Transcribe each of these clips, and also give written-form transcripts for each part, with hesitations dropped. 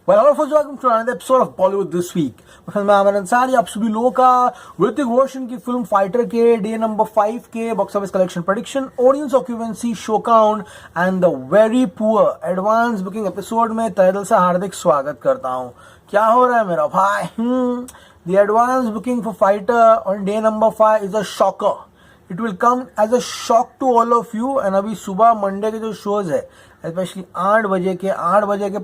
Well, hello folks, welcome to another episode of Bollywood This Week. मैं आमिर अंसारी, आप सभी लोगों का ऋतिक रोशन की फिल्म फाइटर के डे नंबर 5 के box office collection prediction, audience occupancy, show count and the very poor advance booking episode में तहे दिल से हार्दिक स्वागत करता हूँ. क्या हो रहा है मेरा भाई? The advance booking for Fighter on day number 5 is a shocker. It will come as a shock to all of you. And अभी सुबह मंडे के जो शोज है, स्पेशली 8 बजे के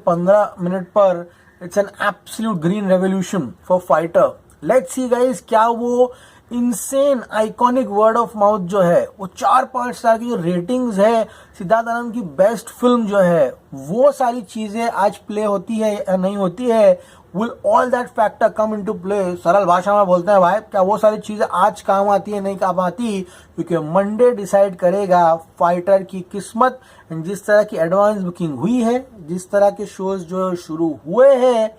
15 मिनट पर, it's an absolute green revolution for Fighter. Let's see guys, क्या वो insane iconic word of mouth जो है, वो 4-5 स्टार की जो रेटिंग्स है, सिद्धार्थ आनंद की बेस्ट फिल्म जो है, वो सारी चीजें आज प्ले होती है या नहीं होती है? Will all that factor come into play? सरल भाषा में बोलते हैं भाई, क्या वो सारी चीजें आज काम आती है, नहीं काम आती? क्योंकि मंडे डिसाइड करेगा फाइटर की किस्मत. जिस तरह की एडवांस बुकिंग हुई है, जिस तरह के शोज जो शुरू हुए हैं,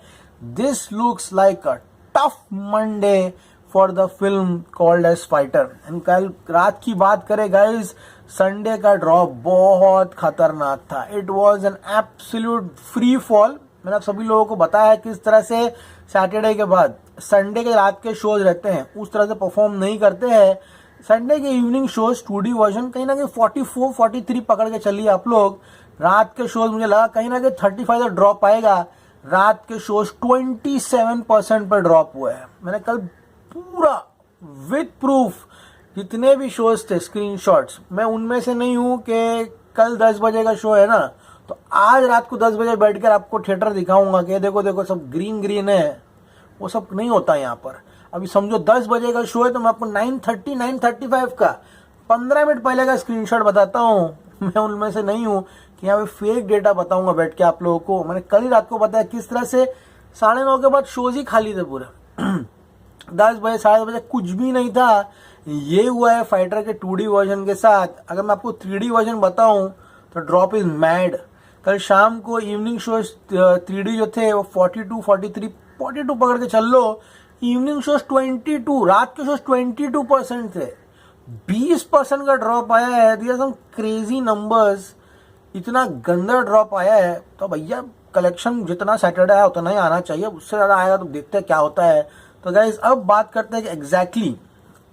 this looks like a tough Monday for the film called as Fighter. And कल रात की बात करें गाइज, संडे का ड्रॉप बहुत खतरनाक था. It was an absolute free fall. मैंने आप सभी लोगों को बताया किस तरह से सैटरडे के बाद संडे के रात के शोज रहते हैं, उस तरह से परफॉर्म नहीं करते हैं. संडे के इवनिंग शोज 2D वर्जन कहीं ना कहीं 44-43 पकड़ के चलिए आप लोग. रात के शोज मुझे लगा कहीं ना कहीं 35 का ड्रॉप आएगा. रात के शोज 27% पर ड्रॉप हुए हैं. मैंने कल पूरा विद प्रूफ जितने भी शोज थे, स्क्रीनशॉट्स, मैं उनमें से नहीं हूं कि कल 10 बजे का शो है ना, तो आज रात को 10 बजे बैठकर आपको थिएटर दिखाऊंगा कि देखो देखो सब ग्रीन ग्रीन है. वो सब नहीं होता यहाँ पर. अभी समझो 10 बजे का शो है तो मैं आपको 9:30 9:35 का 15 मिनट पहले का स्क्रीनशॉट बताता हूँ. मैं उनमें से नहीं हूँ कि यहाँ पे फेक डेटा बताऊंगा बैठ के आप लोगों को. मैंने कल ही रात को बताया किस तरह से 9:30 के बाद शोज ही खाली थे पूरे. 10 बजे 10:30 बजे कुछ भी नहीं था. ये हुआ है फाइटर के 2D वर्जन के साथ. अगर मैं आपको 3D वर्जन बताऊं तो ड्रॉप इज मैड. कल शाम को इवनिंग शोज 3D जो थे वो 42, 43, 42 पकड़ के चल लो. इवनिंग शोज 22, रात के शोज 22% थे. 20% का ड्रॉप आया है. This are some crazy numbers. इतना गंदा ड्रॉप आया है तो भैया कलेक्शन जितना सैटरडे आया उतना ही आना चाहिए. उससे ज्यादा आएगा तो देखते हैं क्या होता है. तो गाइस अब बात करते हैं कि एग्जैक्टली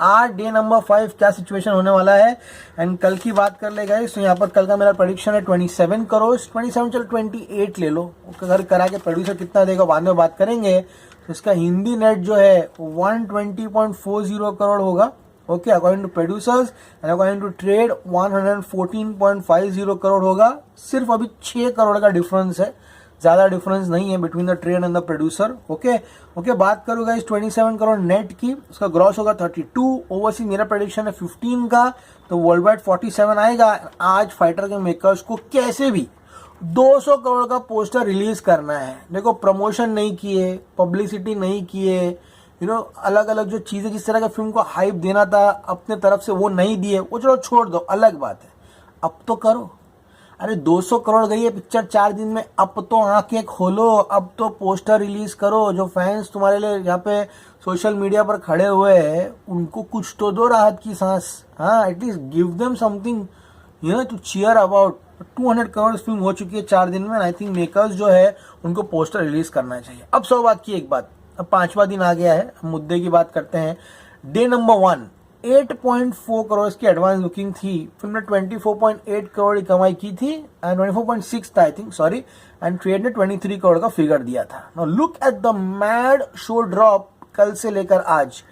आज डे नंबर 5 क्या सिचुएशन होने वाला है. एंड कल की बात कर ले गाइस, तो यहाँ पर कल का मेरा प्रेडिक्शन है 27 करोड़. 27 चलो 28 ले लो. घर करा के प्रोड्यूसर कितना देगा बाद में बात करेंगे. तो इसका हिंदी नेट जो है 120.40 करोड़ होगा. Okay, according to producers and according to trade 114.50 crore होगा. सिर्फ अभी 6 करोड़ का डिफरेंस है, ज्यादा डिफरेंस नहीं है between the trade and the producer. Okay, बात करूंगा इस 27 करोड़ नेट की. उसका ग्रॉस होगा 32. ओवरसीज मेरा प्रेडिक्शन है 15 का, तो वर्ल्ड वाइड 47 आएगा. आज फाइटर के मेकर्स को कैसे भी 200 करोड़ का पोस्टर रिलीज करना है. देखो, प्रमोशन नहीं किए, पब्लिसिटी नहीं किए, अलग अलग जो चीजें जिस तरह का फिल्म को हाइप देना था अपने तरफ से वो नहीं दिए. वो चलो छोड़ दो, अलग बात है. अब तो करो. अरे 200 करोड़ गई है पिक्चर 4 दिन में. अब तो आंखें खोलो, अब तो पोस्टर रिलीज करो. जो फैंस तुम्हारे लिए यहाँ पे सोशल मीडिया पर खड़े हुए हैं उनको कुछ तो दो राहत की सांस. हाँ, at least give them something to cheer about. 200 crore film हो चुकी है 4 दिन में. आई थिंक मेकर्स जो है उनको पोस्टर रिलीज करना चाहिए. अब 100 बात की एक बात, अब 5वां दिन आ गया है. मुद्दे की बात करते हैं. डे नंबर 1 8.4 करोड़ की एडवांस बुकिंग थी. फिल्म ने 24.8 करोड़ की कमाई की थी. 24.6 था I think, sorry. And trade ने 23 करोड़ का फिगर दिया था. Now look at the mad show drop कल से लेकर आज.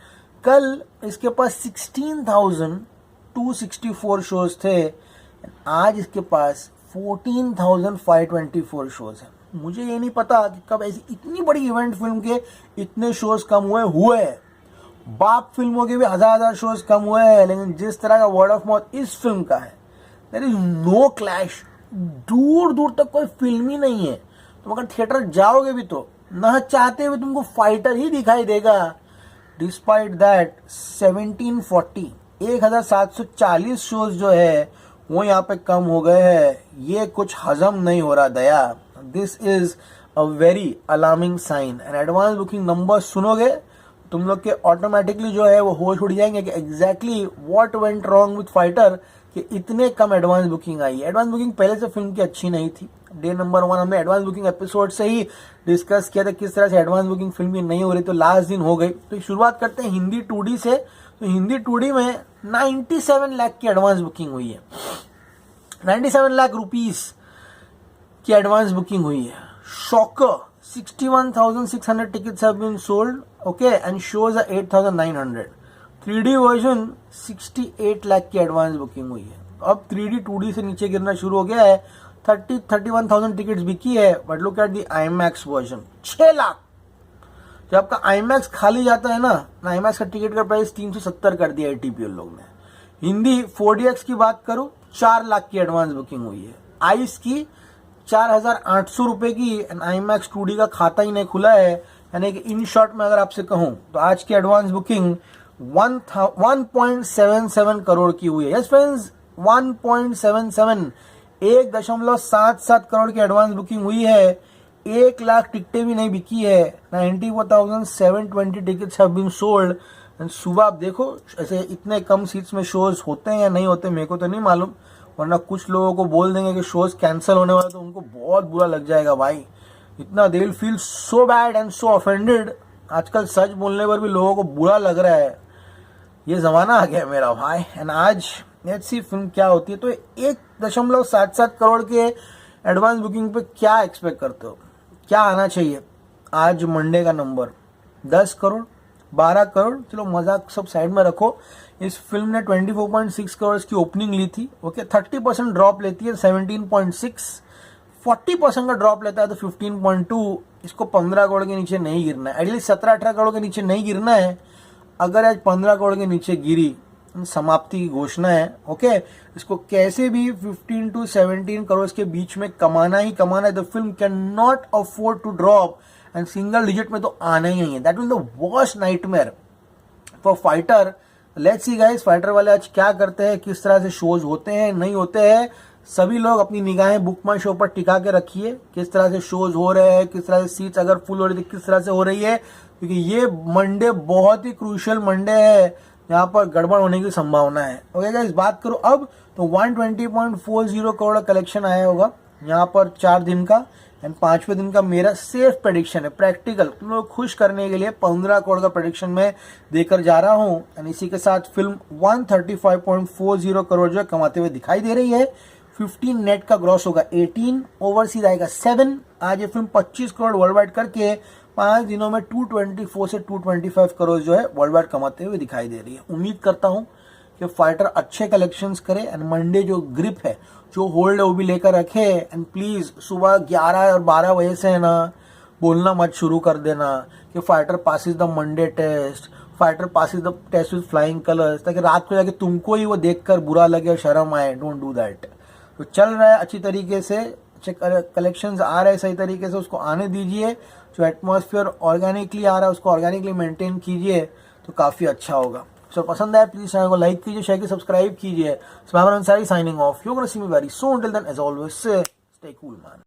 कल इसके पास 16,264 शोज थे. आज इसके पास 14,524 शोज है. मुझे ये नहीं पता कि कब ऐसी इतनी बड़ी इवेंट फिल्म के इतने शोज कम हुए. बाप फिल्मों के भी हजार शोज कम हुए हैं, लेकिन जिस तरह का वर्ड ऑफ माउथ इस फिल्म का है, देयर इज नो क्लैश. दूर दूर तक कोई फिल्म ही नहीं है. तुम अगर थिएटर जाओगे भी तो ना चाहते हुए तुमको फाइटर ही दिखाई देगा. डिस्पाइट दैट 1740 शोज जो है वो यहाँ पे कम हो गए हैं. ये कुछ हजम नहीं हो रहा दया. This is a very alarming sign. And advance booking number सुनोगे तुम लोग के ऑटोमेटिकली जो है वो होश उड़ जाएंगे कि exactly what went wrong with fighter कि इतने कम एडवांस बुकिंग आई. एडवांस बुकिंग पहले से फिल्म की अच्छी नहीं थी. डे नंबर 1 हमने एडवांस बुकिंग एपिसोड से ही डिस्कस किया था किस तरह से एडवांस बुकिंग फिल्म की नहीं हो रही, तो लास्ट दिन हो गई। तो शुरुआत करते हैं हिंदी 2D से। तो हिंदी 2D में 97 लाख की एडवांस बुकिंग हुई है, 97 लाख रुपीस की एडवांस बुकिंग हुई है। Shocker 61,600 tickets have been sold, okay, and shows are 8,900. 3D version 68 lakh की एडवांस बुकिंग हुई है। अब 3D 2D से नीचे गिरना शुरू हो गया है, 31,000 टिकट्स बिकी है। But look at the IMAX version 6 lakh. जब आपका IMAX खाली जाता है ना, IMAX का टिकट का प्राइस 370 कर दिया ATPL लोग ने। हिंदी 4DX की बात करूं, 4 लाख की एडवांस बुकिंग हुई है। आइस की 4,800 रुपए की, IMAX 2D का खाता ही नहीं खुला है। यानी कि इन शॉर्ट में अगर आपसे कहूं तो आज की एडवांस बुकिंग 1.77 करोड़ की हुई है। यस फ्रेंड्स, 1.77, 1.77 करोड़ की एडवांस बुकिंग हुई है। 1 लाख टिकटें भी नहीं बिकी है। 94,720 टिकट्स हैव बीन सोल्ड। सुबह आप देखो, ऐसे इतने कम सीट्स में शोज होते हैं या नहीं होते, मेरे को तो नहीं मालूम, वरना कुछ लोगों को बोल देंगे कि शोज कैंसिल होने वाला, तो उनको बहुत बुरा लग जाएगा भाई। इतना they will feel so bad and so offended. आजकल सच बोलने पर भी लोगों को बुरा लग रहा है। ये जमाना आ गया मेरा भाई। एंड आज लेट्स सी फिल्म क्या होती है। तो 1.77 करोड़ के एडवांस बुकिंग पे क्या एक्सपेक्ट करते हो, क्या आना चाहिए? आज मंडे का नंबर 10 करोड़, 12 करोड़, चलो मजाक सब साइड में रखो। इस फिल्म ने 24.6 करोड़ की ओपनिंग ली थी, ओके। 30% ड्रॉप लेती है 17.6, 40% का ड्रॉप लेता है तो 15.2। इसको 15 करोड़ के नीचे नहीं गिरना है, एटलीस्ट 17-18 करोड़ के नीचे नहीं गिरना है। अगर आज 15 करोड़ के नीचे गिरी, समाप्ति की घोषणा है, ओके। इसको कैसे भी 15 to 17 करोड़ के बीच में कमाना ही कमाना है। The film can not afford to drop and single digit में तो आना ही नहीं है। That will the worst nightmare for Fighter. Let's see guys, Fighter वाले आज क्या करते हैं, किस तरह से शोज होते हैं नहीं होते हैं। सभी लोग अपनी निगाहें बुक माई शो पर टिका के रखिए, किस तरह से शोज हो रहे हैं, किस तरह से सीट्स अगर फुल हो रही है किस तरह से हो रही है, क्योंकि ये मंडे बहुत ही क्रूशियल मंडे है, यहाँ पर गड़बड़ होने की संभावना है। ओके गाइस, बात करो अब तो 120.40 करोड़ कलेक्शन आया होगा यहाँ पर 4 दिन का। एंड 5वें दिन का मेरा सेफ प्रेडिक्शन है, प्रैक्टिकल, तुम लोग खुश करने के लिए 15 करोड़ का प्रेडिक्शन मैं देकर जा रहा हूँ। एंड इसी के साथ फिल्म 135.40 करोड़ जो कमाते हुए दिखाई दे रही है। 15 नेट का ग्रॉस होगा 18, ओवरसीज आएगा 7। आज ये फिल्म 25 करोड़ वर्ल्ड वाइड करके 5 दिनों में 224 से 225 करोड़ जो है वर्ल्ड वाइड कमाते हुए दिखाई दे रही है। उम्मीद करता हूँ कि फाइटर अच्छे कलेक्शंस करे एंड मंडे जो ग्रिप है, जो होल्ड है वो भी लेकर रखे। एंड प्लीज सुबह 11 और 12 बजे से ना बोलना मत शुरू कर देना कि Fighter passes the Monday test, Fighter passes the test with flying colours, ताकि रात को जाके तुमको ही वो देखकर बुरा लगे और शर्म आए। Don't do that. तो चल रहा है अच्छी तरीके से, अच्छे कलेक्शंस आ रहे हैं सही तरीके से, उसको आने दीजिए। जो एटमॉस्फेयर ऑर्गेनिकली आ रहा है उसको ऑर्गेनिकली मेंटेन कीजिए तो काफी अच्छा होगा। सो पसंद आए प्लीज चैनल को लाइक कीजिए, शेयर कीजिए, सब्सक्राइब कीजिए। Signing off, you gonna see me very soon. Till then as always stay cool man.